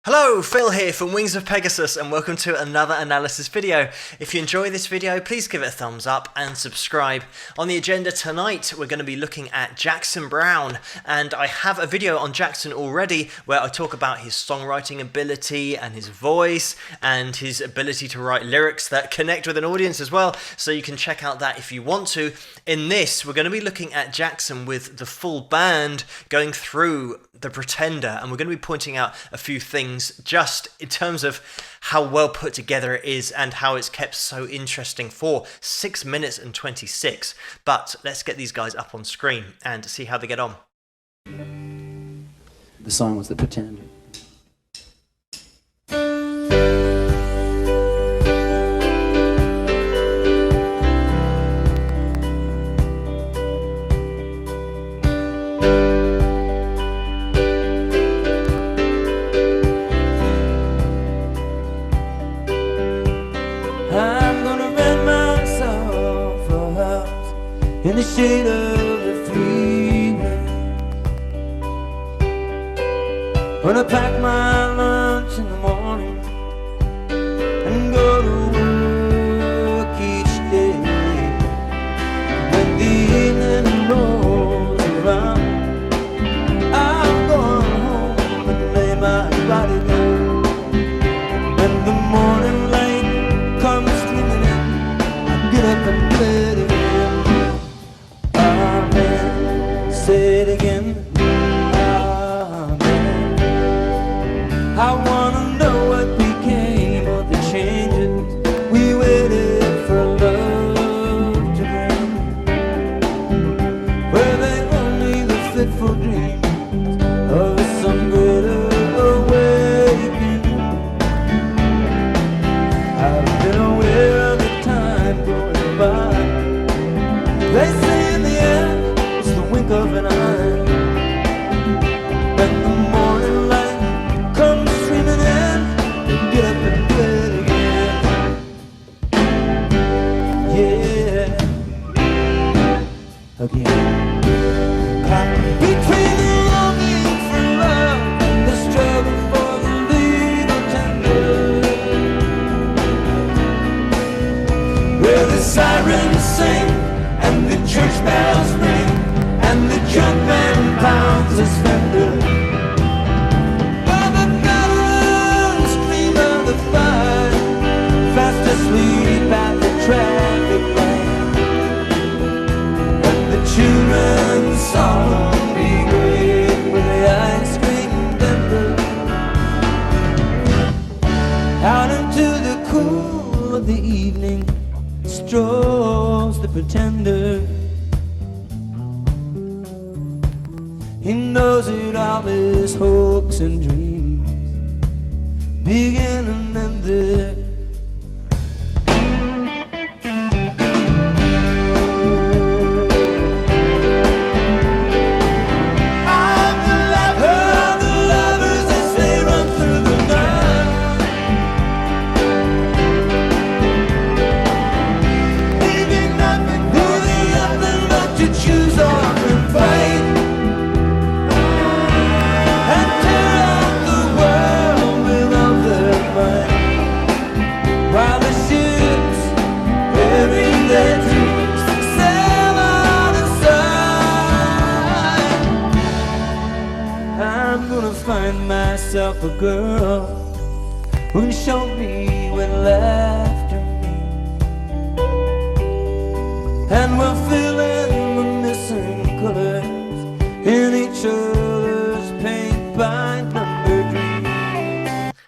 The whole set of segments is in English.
Hello, Phil here from Wings of Pegasus and welcome to another analysis video. If you enjoy this video, please give it a thumbs up and subscribe. On the agenda tonight, we're going to be looking at Jackson Browne, and I have a video on Jackson already where I talk about his songwriting ability and his voice and his ability to write lyrics that connect with an audience as well, so you can check out that if you want to. In this, we're going to be looking at Jackson with the full band going through The Pretender, and we're going to be pointing out a few things just in terms of how well put together it is and how it's kept so interesting for 6 minutes and 26. But let's get these guys up on screen and see how they get on. The song was The Pretender. In the shade of the freeway, when I pack my lunch in the morning and go to work each day. When the evening rolls around, I'm going home and lay my body down. When the morning light comes streaming in, I get up and play it again. Say it again, amen. I wanna know what became of the changes we waited for love to bring. Were they only the fitful dreams of some greater awakening? I've been aware of the time going by. They say in the end of an eye, when the morning light comes streaming in, you get up and play it again. Yeah, again. Between the longing for love and the struggle for the legal tender, where the sirens sing and the church bells ring and the junk man pounds his fender, while the veterans dream of the fire, fast asleep at the traffic light, and the children's solemnly wait for the ice cream vendor. Out into the cool of the evening strolls the pretender. He knows it all is hopes and dreams begin and end there. Find myself a girl who can show me when laughter means, and we'll fill in the missing colors in each other's paint by number dreams.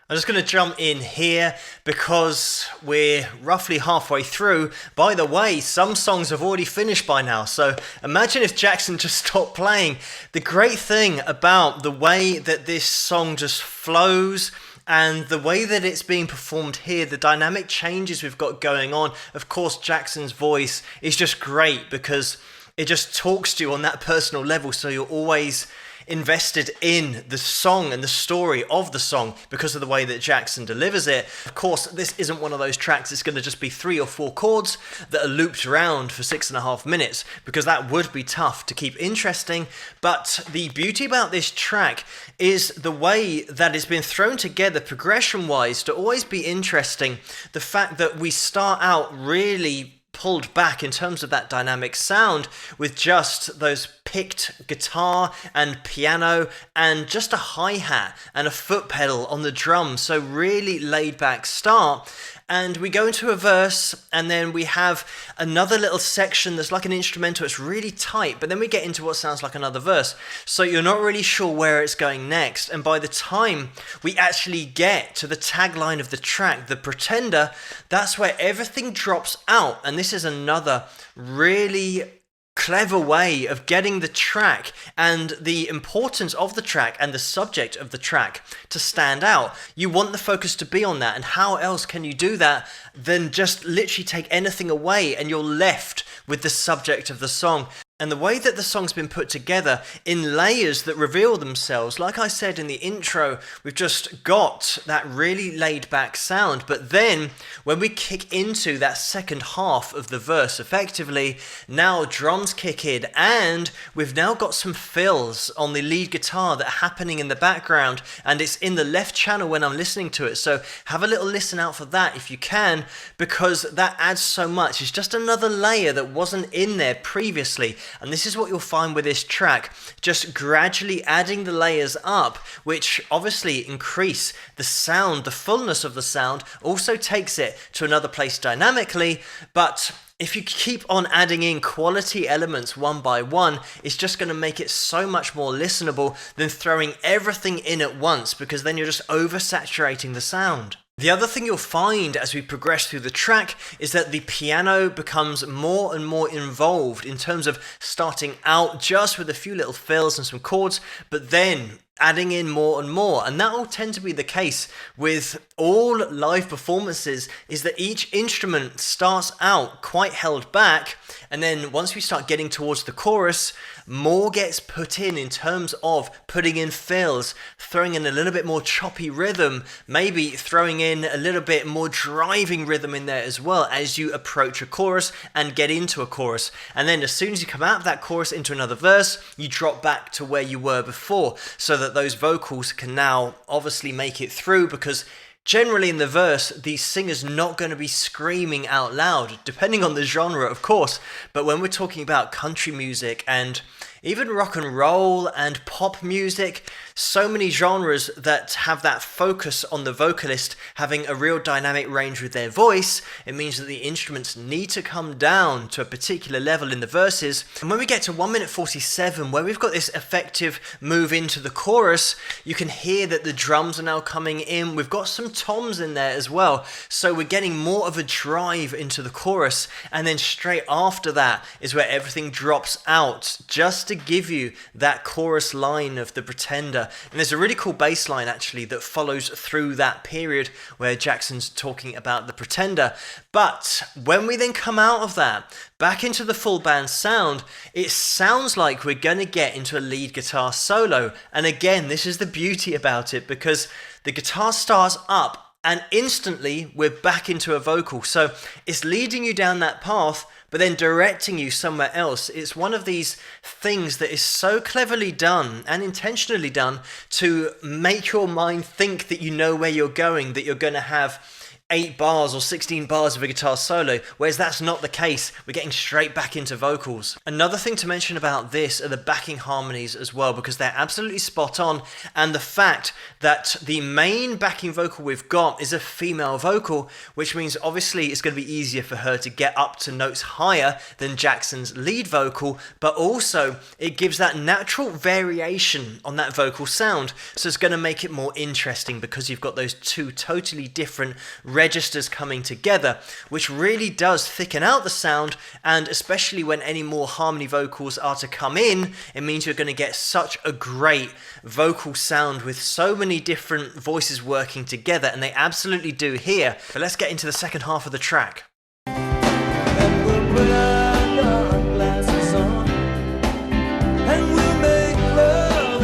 I'm just going to jump in here because we're roughly halfway through. By the way, some songs have already finished by now, so imagine if Jackson just stopped playing. The great thing about the way that this song just flows and the way that it's being performed here, the dynamic changes we've got going on. Of course, Jackson's voice is just great because it just talks to you on that personal level, so you're always invested in the song and the story of the song because of the way that Jackson delivers it. Of course, this isn't one of those tracks that's going to just be 3 or 4 chords that are looped around for 6.5 minutes, because that would be tough to keep interesting. But the beauty about this track is the way that it's been thrown together progression-wise to always be interesting. The fact that we start out really pulled back in terms of that dynamic sound with just those picked guitar and piano and just a hi-hat and a foot pedal on the drum, so really laid back start. And we go into a verse, and then we have another little section that's like an instrumental. It's really tight, but then we get into what sounds like another verse. So you're not really sure where it's going next. And by the time we actually get to the tagline of the track, The Pretender, that's where everything drops out. And this is another really clever way of getting the track and the importance of the track and the subject of the track to stand out. You want the focus to be on that, and how else can you do that than just literally take anything away and you're left with the subject of the song. And the way that the song's been put together in layers that reveal themselves, like I said in the intro, we've just got that really laid back sound. But then when we kick into that second half of the verse, effectively, now drums kick in, and we've now got some fills on the lead guitar that are happening in the background, and it's in the left channel when I'm listening to it. So have a little listen out for that if you can, because that adds so much. It's just another layer that wasn't in there previously. And this is what you'll find with this track, just gradually adding the layers up, which obviously increase the sound, the fullness of the sound, also takes it to another place dynamically. But if you keep on adding in quality elements one by one, it's just going to make it so much more listenable than throwing everything in at once, because then you're just oversaturating the sound. The other thing you'll find as we progress through the track is that the piano becomes more and more involved in terms of starting out just with a few little fills and some chords, but then adding in more and more. And that will tend to be the case with all live performances, is that each instrument starts out quite held back, and then once we start getting towards the chorus, more gets put in terms of putting in fills, throwing in a little bit more choppy rhythm, maybe throwing in a little bit more driving rhythm in there as well as you approach a chorus and get into a chorus. And then as soon as you come out of that chorus into another verse, you drop back to where you were before, so that those vocals can now obviously make it through, because generally in the verse, the singer's not going to be screaming out loud, depending on the genre, of course. But when we're talking about country music and even rock and roll and pop music, so many genres that have that focus on the vocalist having a real dynamic range with their voice, it means that the instruments need to come down to a particular level in the verses. And when we get to 1 minute 47, where we've got this effective move into the chorus, you can hear that the drums are now coming in. We've got some toms in there as well, so we're getting more of a drive into the chorus, and then straight after that is where everything drops out, just to give you that chorus line of The Pretender. And there's a really cool bass line actually that follows through that period where Jackson's talking about The Pretender. But when we then come out of that, back into the full band sound, it sounds like we're going to get into a lead guitar solo. And again, this is the beauty about it, because the guitar starts up and instantly we're back into a vocal. So it's leading you down that path, but then directing you somewhere else. It's one of these things that is so cleverly done and intentionally done to make your mind think that you know where you're going, that you're going to have 8 bars or 16 bars of a guitar solo, whereas that's not the case. We're getting straight back into vocals. Another thing to mention about this are the backing harmonies as well, because they're absolutely spot on, and the fact that the main backing vocal we've got is a female vocal, which means obviously it's going to be easier for her to get up to notes higher than Jackson's lead vocal, but also it gives that natural variation on that vocal sound, so it's going to make it more interesting because you've got those two totally different registers coming together, which really does thicken out the sound. And especially when any more harmony vocals are to come in, it means you're going to get such a great vocal sound with so many different voices working together, and they absolutely do here. But let's get into the second half of the track. And we'll put our dark glasses on, and we'll make love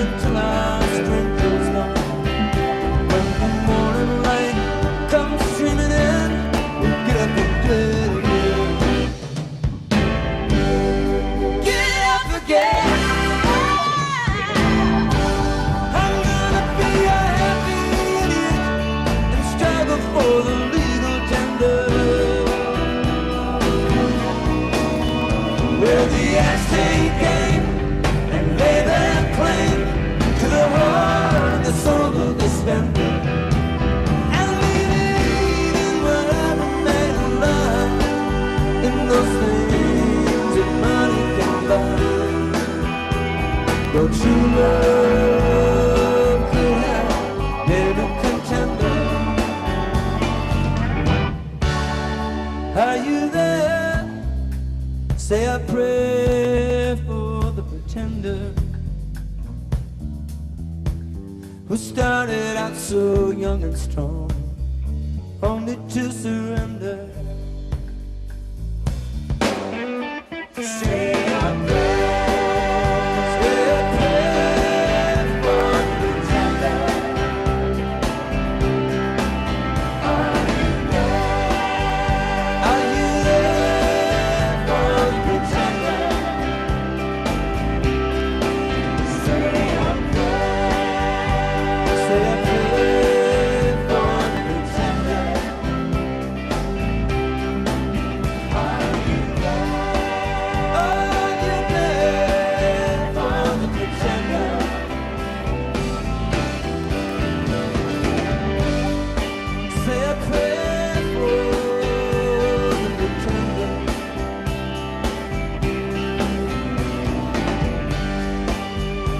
true love could have been a contender. Are you there? Say I pray for the pretender who started out so young and strong, only to surrender. Say I pray, say I pray for the pretender. Are you there for the pretender? Say I pray, say I pray for the pretender. Are you there for the pretender? Say a prayer for the pretender.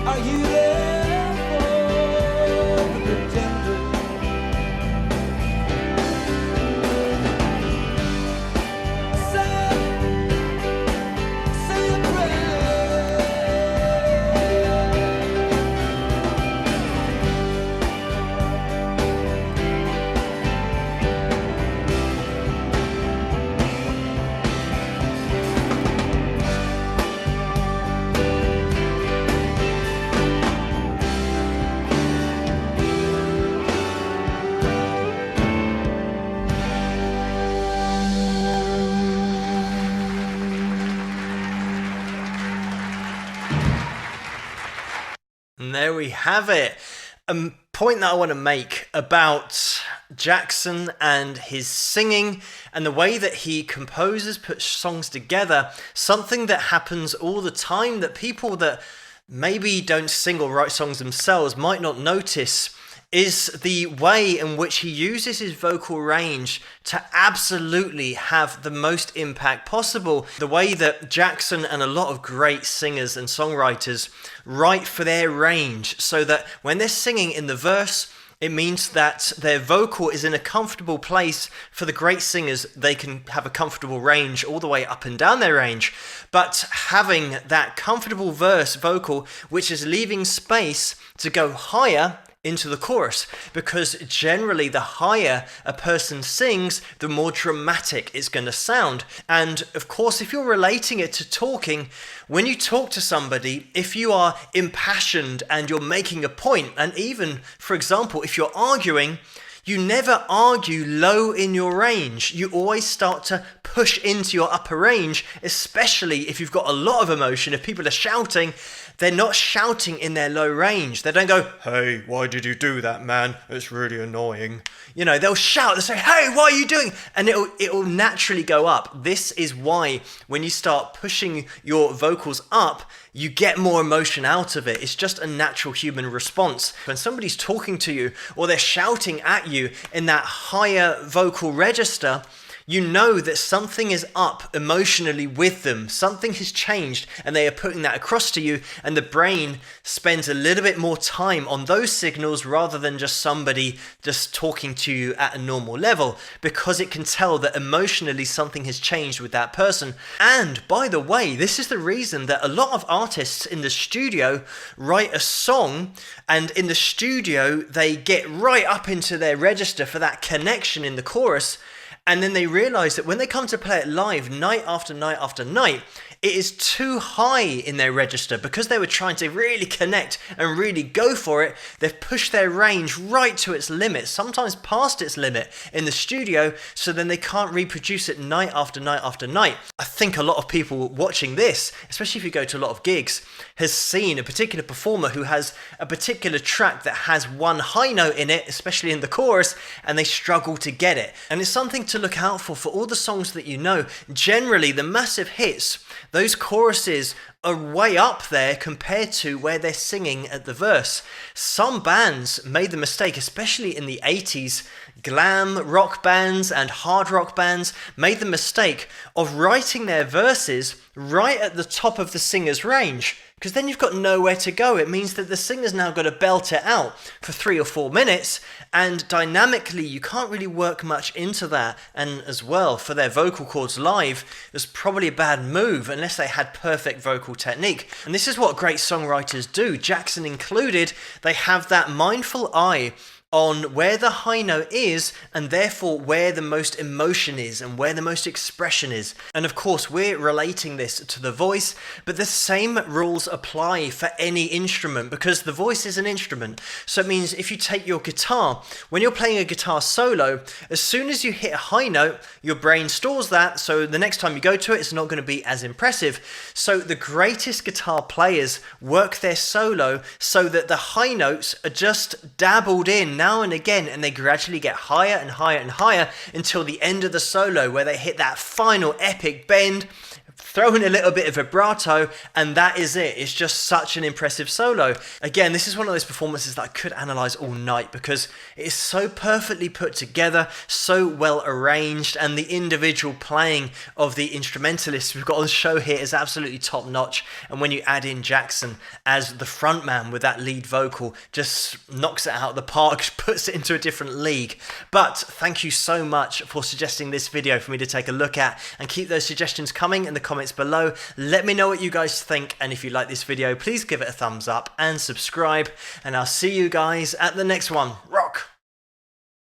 Are you there for the pretender? Say a prayer. And there we have it. A point that I want to make about Jackson and his singing and the way that he composes, puts songs together, something that happens all the time that people that maybe don't sing or write songs themselves might not notice, is the way in which he uses his vocal range to absolutely have the most impact possible. The way that Jackson and a lot of great singers and songwriters write for their range, so that when they're singing in the verse, it means that their vocal is in a comfortable place. For the great singers, they can have a comfortable range all the way up and down their range. But having that comfortable verse vocal, which is leaving space to go higher into the chorus, because generally the higher a person sings, the more dramatic it's going to sound. And of course, if you're relating it to talking, when you talk to somebody, if you are impassioned and you're making a point, and even, for example, if you're arguing, you never argue low in your range. You always start to push into your upper range, especially if you've got a lot of emotion. If people are shouting, they're not shouting in their low range. They don't go, "Hey, why did you do that, man? It's really annoying." You know, they'll shout, they'll say, "Hey, what are you doing?" And it'll naturally go up. This is why when you start pushing your vocals up, you get more emotion out of it. It's just a natural human response. When somebody's talking to you or they're shouting at you in that higher vocal register, you know that something is up emotionally with them. Something has changed and they are putting that across to you, and the brain spends a little bit more time on those signals rather than just somebody just talking to you at a normal level, because it can tell that emotionally something has changed with that person. And by the way, this is the reason that a lot of artists in the studio write a song, and in the studio they get right up into their register for that connection in the chorus. And then they realize that when they come to play it live night after night after night, it is too high in their register because they were trying to really connect and really go for it. They've pushed their range right to its limit, sometimes past its limit in the studio, so then they can't reproduce it night after night after night. I think a lot of people watching this, especially if you go to a lot of gigs, has seen a particular performer who has a particular track that has one high note in it, especially in the chorus, and they struggle to get it. And it's something to look out for all the songs that you know. Generally, the massive hits, those choruses are way up there compared to where they're singing at the verse. Some bands made the mistake, especially in the 80s, glam rock bands and hard rock bands made the mistake of writing their verses right at the top of the singer's range, because then you've got nowhere to go. It means that the singer's now got to belt it out for 3 or 4 minutes, and dynamically you can't really work much into that. And as well, for their vocal cords live, it was probably a bad move unless they had perfect vocal technique. And this is what great songwriters do, Jackson included. They have that mindful eye on where the high note is, and therefore where the most emotion is and where the most expression is. And of course we're relating this to the voice, but the same rules apply for any instrument, because the voice is an instrument. So it means if you take your guitar, when you're playing a guitar solo, as soon as you hit a high note, your brain stores that, so the next time you go to it, it's not going to be as impressive. So the greatest guitar players work their solo so that the high notes are just dabbled in now and again, and they gradually get higher and higher and higher until the end of the solo, where they hit that final epic bend, throw in a little bit of vibrato, and that is it. It's just such an impressive solo. Again, this is one of those performances that I could analyze all night, because it is so perfectly put together, so well arranged, and the individual playing of the instrumentalists we've got on the show here is absolutely top notch. And when you add in Jackson as the front man with that lead vocal, just knocks it out of the park, puts it into a different league. But thank you so much for suggesting this video for me to take a look at, and keep those suggestions coming in the comments below. Let me know what you guys think, and if you like this video, please give it a thumbs up and subscribe, and I'll see you guys at the next one. Rock!